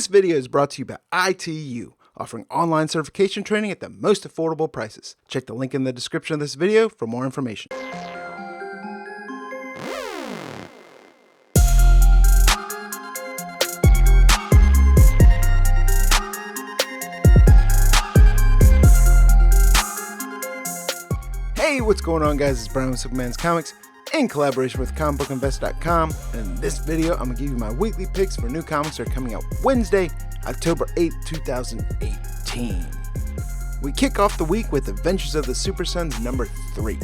This video is brought to you by ITU, offering online certification training at the most affordable prices. Check the link in the description of this video for more information. Hey, what's going on, guys? It's Brian with Superman's Comics in collaboration with comicbookinvest.com, and in this video I'm going to give you my weekly picks for new comics that are coming out Wednesday, October 8th, 2018. We kick off the week with Adventures of the Super Sons number 3.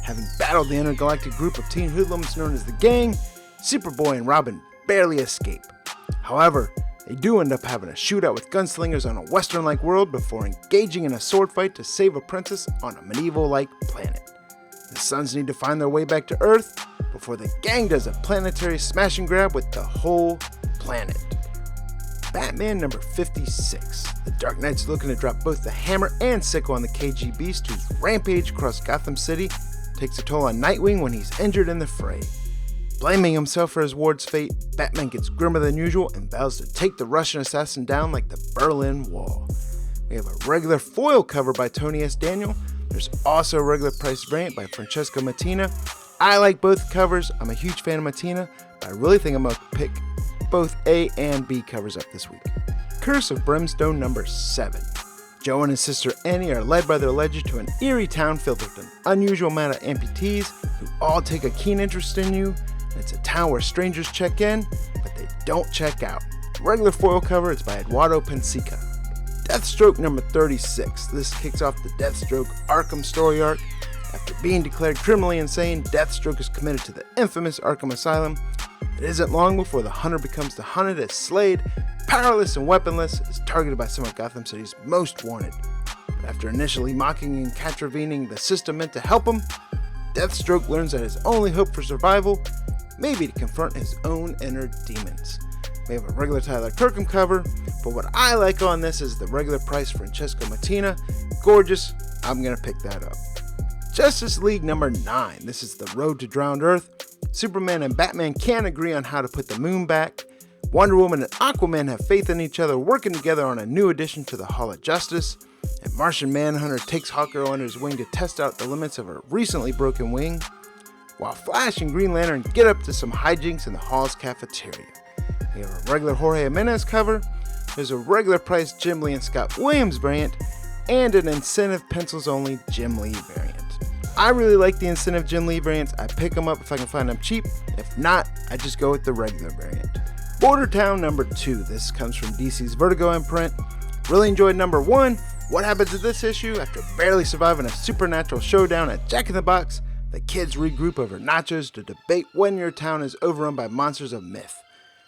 Having battled the intergalactic group of teen hoodlums known as the Gang, Superboy and Robin barely escape. However, they do end up having a shootout with gunslingers on a western-like world before engaging in a sword fight to save a princess on a medieval-like planet. The Sons need to find their way back to Earth before the Gang does a planetary smash and grab with the whole planet. Batman number 56. The Dark Knight's looking to drop both the hammer and sickle on the KG Beast, whose rampage across Gotham City takes a toll on Nightwing when he's injured in the fray. Blaming himself for his ward's fate, Batman gets grimmer than usual and vows to take the Russian assassin down like the Berlin Wall. We have a regular foil cover by Tony S. Daniel. There's also a regular price variant by Francesco Mattina. I like both covers. I'm a huge fan of Mattina, but I really think I'm going to pick both A and B covers up this week. Curse of Brimstone number 7. Joe and his sister Annie are led by their legend to an eerie town filled with an unusual amount of amputees who all take a keen interest in you. It's a town where strangers check in, but they don't check out. Regular foil cover, it's by Eduardo Pensica. Deathstroke number 36. This kicks off the Deathstroke Arkham story arc. After being declared criminally insane, Deathstroke is committed to the infamous Arkham Asylum. It isn't long before the hunter becomes the hunted as Slade, powerless and weaponless, is targeted by some of Gotham City's most wanted. But after initially mocking and contravening the system meant to help him, Deathstroke learns that his only hope for survival may be to confront his own inner demons. We have a regular Tyler Kirkham cover, but what I like on this is the regular price Francesco Mattina. Gorgeous, I'm going to pick that up. Justice League number 9. This is the Road to Drowned Earth. Superman and Batman can't agree on how to put the moon back. Wonder Woman and Aquaman have faith in each other, working together on a new addition to the Hall of Justice. And Martian Manhunter takes Hawkgirl under his wing to test out the limits of her recently broken wing, while Flash and Green Lantern get up to some hijinks in the Hall's cafeteria. We have a regular Jorge Jimenez cover, there's a regular price Jim Lee and Scott Williams variant, and an incentive pencils only Jim Lee variant. I really like the incentive Jim Lee variants. I pick them up if I can find them cheap. If not, I just go with the regular variant. Border Town number 2. This comes from DC's Vertigo imprint. Really enjoyed number 1. What happens in this issue? After barely surviving a supernatural showdown at Jack in the Box, the kids regroup over nachos to debate when your town is overrun by monsters of myth.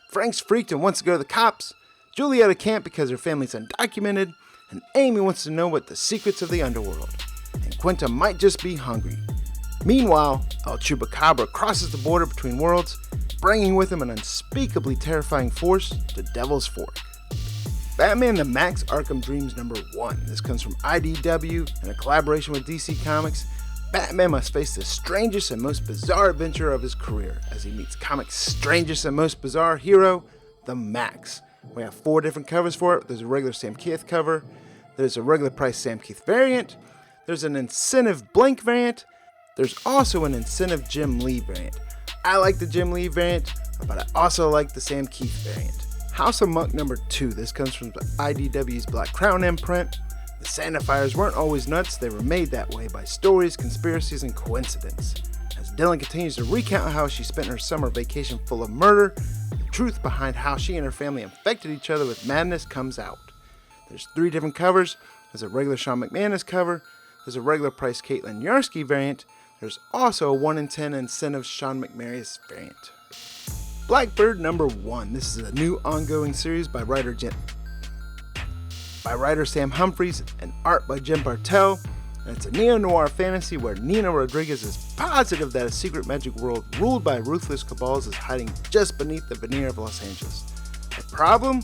Frank's freaked and wants to go to the cops. Julietta can't because her family's undocumented. And Amy wants to know what the secrets of the underworld. And Quinta might just be hungry. Meanwhile, El Chupacabra crosses the border between worlds, bringing with him an unspeakably terrifying force, the Devil's Fork. Batman the Maxx Arkham Dreams number 1. This comes from IDW in a collaboration with DC Comics. Batman must face the strangest and most bizarre adventure of his career as he meets comics' strangest and most bizarre hero, the Maxx. We have 4 different covers for it. There's a regular Sam Keith cover, there's a regular price Sam Keith variant, there's an incentive blank variant, there's also an incentive Jim Lee variant. I like the Jim Lee variant, but I also like the Sam Keith variant. House of Monk number 2. This comes from the IDW's Black Crown imprint. The Santa Fires weren't always nuts, they were made that way by stories, conspiracies, and coincidence. As Dylan continues to recount how she spent her summer vacation full of murder, the truth behind how she and her family infected each other with madness comes out. There's 3 different covers. There's a regular Sean McManus cover, there's a regular price Caitlin Yarsky variant, there's also a 1 in 10 incentive Sean McManus variant. Blackbird number 1. This is a new ongoing series by writer Sam Humphries and art by Jim Bartel, and it's a neo-noir fantasy where Nina Rodriguez is positive that a secret magic world ruled by ruthless cabals is hiding just beneath the veneer of Los Angeles. The problem?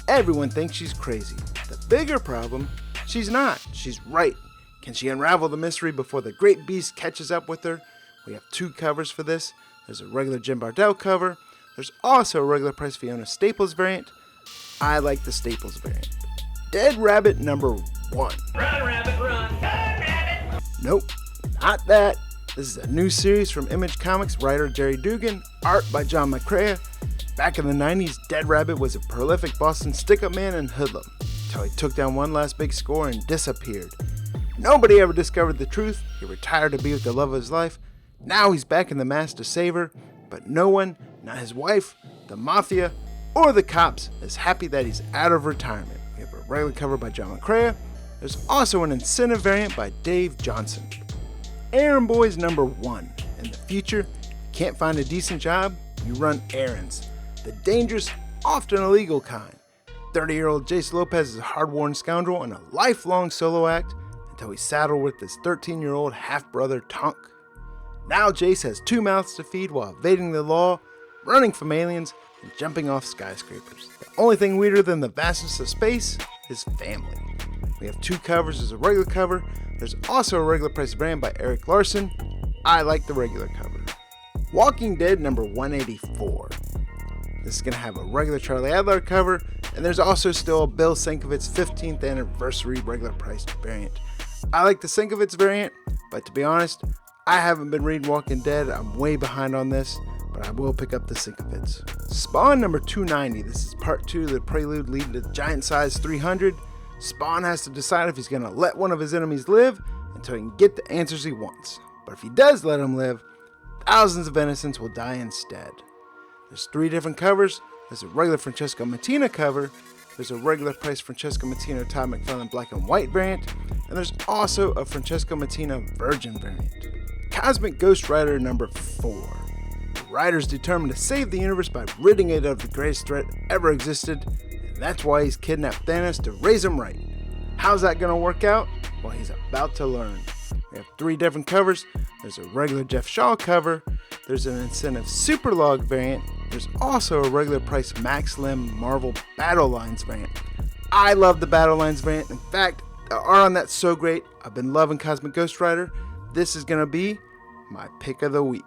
Everyone thinks she's crazy. The bigger problem? She's not. She's right. Can she unravel the mystery before the great beast catches up with her? We have 2 covers for this. There's a regular Jim Bardell cover. There's also a regular price Fiona Staples variant. I like the Staples variant. Dead Rabbit number 1. Run, rabbit, run. Run, rabbit. Nope, not that. This is a new series from Image Comics writer Jerry Dugan, art by John McCrea. Back in the 90s, Dead Rabbit was a prolific Boston stick-up man and hoodlum, until he took down one last big score and disappeared. Nobody ever discovered the truth. He retired to be with the love of his life. Now he's back in the mask to save her, but no one, not his wife, the mafia, or the cops, is happy that he's out of retirement. We have a regular cover by John McCrea. There's also an incentive variant by Dave Johnson. Errand Boys number 1. In the future, you can't find a decent job, you run errands. The dangerous, often illegal kind. 30-year-old Jace Lopez is a hard-worn scoundrel and a lifelong solo act until he's saddled with his 13-year-old half-brother Tonk. Now Jace has 2 mouths to feed while evading the law, running from aliens, and jumping off skyscrapers. The only thing weirder than the vastness of space is family. We have 2 covers as a regular cover. There's also a regular price variant by Eric Larson. I like the regular cover. Walking Dead number 184. This is going to have a regular Charlie Adler cover, and there's also still a Bill Sienkiewicz 15th anniversary regular priced variant. I like the Sienkiewicz variant, but to be honest, I haven't been reading Walking Dead. I'm way behind on this, but I will pick up the Sienkiewicz. Spawn number 290. This is part 2 of the prelude leading to Giant Size 300. Spawn has to decide if he's going to let one of his enemies live until he can get the answers he wants. But if he does let him live, thousands of innocents will die instead. There's 3 different covers. There's a regular Francesco Mattina cover. There's a regular price Francesco Mattina Todd McFarlane black and white variant. And there's also a Francesco Mattina Virgin variant. Cosmic Ghost Rider number 4. The writer's determined to save the universe by ridding it of the greatest threat ever existed. That's why he's kidnapped Thanos to raise him right. How's that going to work out? Well, he's about to learn. We have 3 different covers. There's a regular Jeff Shaw cover. There's an incentive Superlog variant. There's also a regular price Max Lim Marvel Battle Lines variant. I love the Battle Lines variant. In fact, the art on that's so great. I've been loving Cosmic Ghost Rider. This is going to be my pick of the week.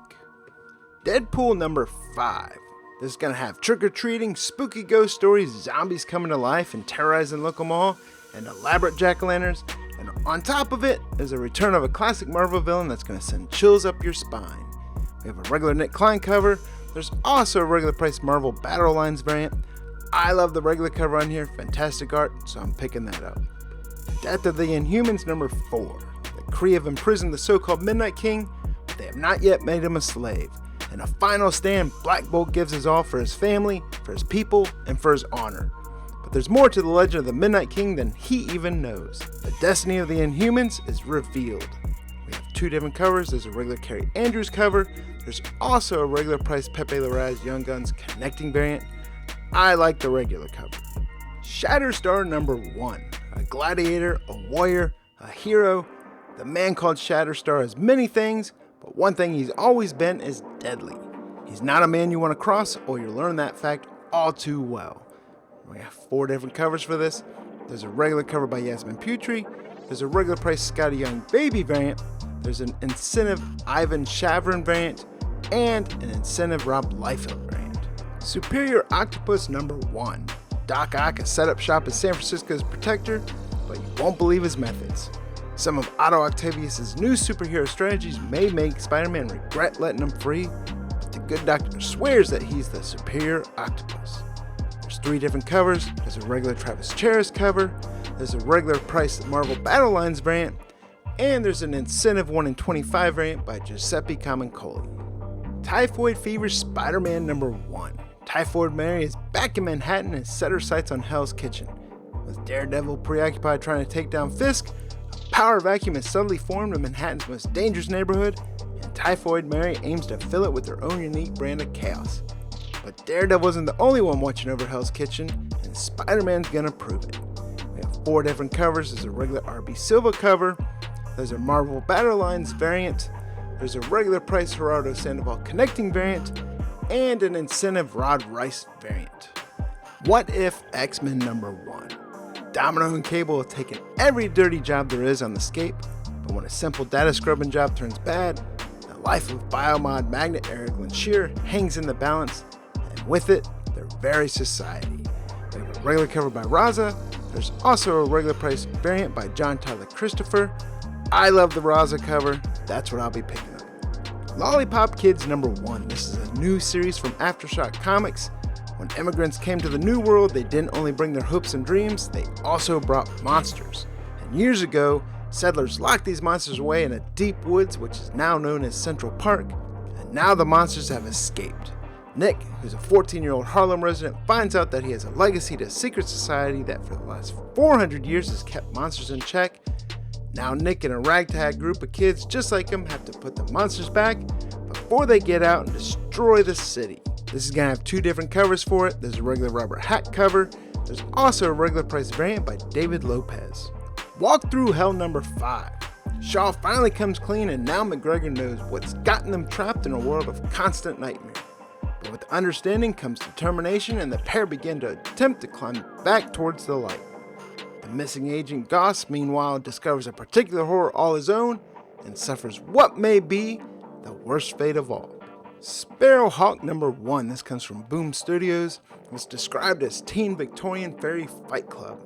Deadpool number 5. This is going to have trick-or-treating, spooky ghost stories, zombies coming to life and terrorizing local mall, and elaborate jack-o'-lanterns. And on top of it is a return of a classic Marvel villain that's going to send chills up your spine. We have a regular Nick Klein cover. There's also a regular price Marvel Battle Lines variant. I love the regular cover on here, fantastic art, so I'm picking that up. Death of the Inhumans number 4. The Kree have imprisoned the so-called Midnight King, but they have not yet made him a slave. In a final stand, Black Bolt gives his all for his family, for his people, and for his honor. But there's more to the legend of the Midnight King than he even knows. The destiny of the Inhumans is revealed. We have 2 different covers. There's a regular Carrie Andrews cover. There's also a regular price Pepe Larraz Young Guns connecting variant. I like the regular cover. Shatterstar number 1. A gladiator, a warrior, a hero. The man called Shatterstar has many things, but one thing he's always been is deadly. He's not a man you want to cross, or you'll learn that fact all too well. We have 4 different covers for this. There's a regular cover by Yasmin Putri. There's a regular price Scotty Young Baby variant. There's an incentive Ivan Shavrin variant, and an incentive Rob Liefeld variant. Superior Octopus number 1. Doc Ock has set up shop as San Francisco's protector, but you won't believe his methods. Some of Otto Octavius' new superhero strategies may make Spider-Man regret letting him free, but the good doctor swears that he's the superior octopus. There's 3 different covers. There's a regular Travis Charest cover, there's a regular price Marvel Battle Lines variant, and there's an incentive 1 in 25 variant by Giuseppe Camuncoli. Typhoid Fever Spider-Man number 1. Typhoid Mary is back in Manhattan and set her sights on Hell's Kitchen. With Daredevil preoccupied trying to take down Fisk, a power vacuum is suddenly formed in Manhattan's most dangerous neighborhood, and Typhoid Mary aims to fill it with her own unique brand of chaos. But Daredevil isn't the only one watching over Hell's Kitchen, and Spider-Man's gonna prove it. We have 4 different covers. There's a regular RB Silva cover, there's a Marvel Battle Lines variant, there's a regular price Gerardo Sandoval connecting variant, and an incentive Rod Rice variant. What if X-Men number 1? Domino and Cable have taken every dirty job there is on the Scape, but when a simple data scrubbing job turns bad, the life of biomod magnet Eric Lynn Shear hangs in the balance, and with it, their very society. We have a regular cover by Raza. There's also a regular price variant by John Tyler Christopher. I love the Raza cover. That's what I'll be picking up. Lollipop Kids #1. This is a new series from Aftershock Comics. When immigrants came to the New World, they didn't only bring their hopes and dreams, they also brought monsters. And years ago, settlers locked these monsters away in a deep woods, which is now known as Central Park, and now the monsters have escaped. Nick, who's a 14-year-old Harlem resident, finds out that he has a legacy to a secret society that for the last 400 years has kept monsters in check. Now Nick and a ragtag group of kids just like him have to put the monsters back before they get out and destroy the city. This is going to have 2 different covers for it. There's a regular rubber hat cover. There's also a regular price variant by David Lopez. Walk Through Hell #5. Shaw finally comes clean and now McGregor knows what's gotten them trapped in a world of constant nightmare. But with understanding comes determination, and the pair begin to attempt to climb back towards the light. The missing agent Goss, meanwhile, discovers a particular horror all his own and suffers what may be the worst fate of all. Sparrowhawk #1. This comes from Boom Studios and was described as teen Victorian fairy fight club.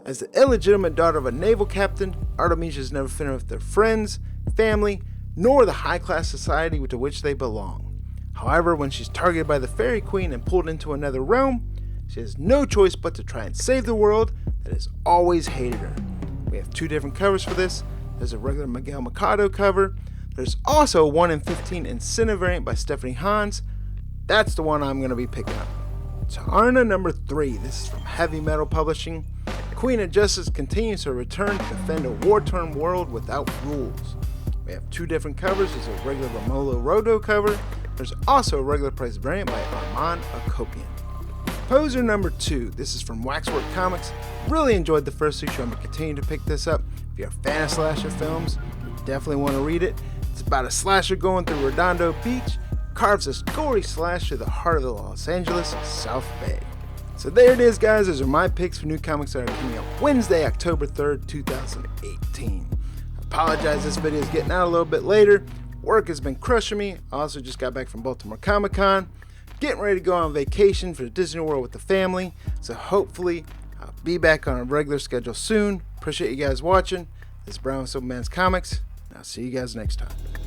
As the illegitimate daughter of a naval captain, Artemisia is never fit with their friends, family, nor the high-class society to which they belong. However, when she's targeted by the Fairy Queen and pulled into another realm, she has no choice but to try and save the world that has always hated her. We have 2 different covers for this. There's a regular Miguel Mikado cover. There's also a 1 in 15 incentive variant by Stephanie Hans. That's the one I'm going to be picking up. Tarna #3. This is from Heavy Metal Publishing. Queen of Justice continues her return to defend a war-torn world without rules. We have 2 different covers. There's a regular Romolo Rodo cover. There's also a regular price variant by Armand Akopian. Poser #2. This is from Waxwork Comics. Really enjoyed the first issue. I'm going to continue to pick this up. If you're a fan of slasher films, you definitely want to read it. It's about a slasher going through Redondo Beach, carves a gory slash through the heart of the Los Angeles South Bay. So there it is, guys. Those are my picks for new comics that are coming out Wednesday, October 3rd, 2018. I apologize, this video is getting out a little bit later. Work has been crushing me. I also just got back from Baltimore Comic Con. Getting ready to go on vacation for Disney World with the family. So hopefully I'll be back on a regular schedule soon. Appreciate you guys watching. This is Brown Superman's Comics. I'll see you guys next time.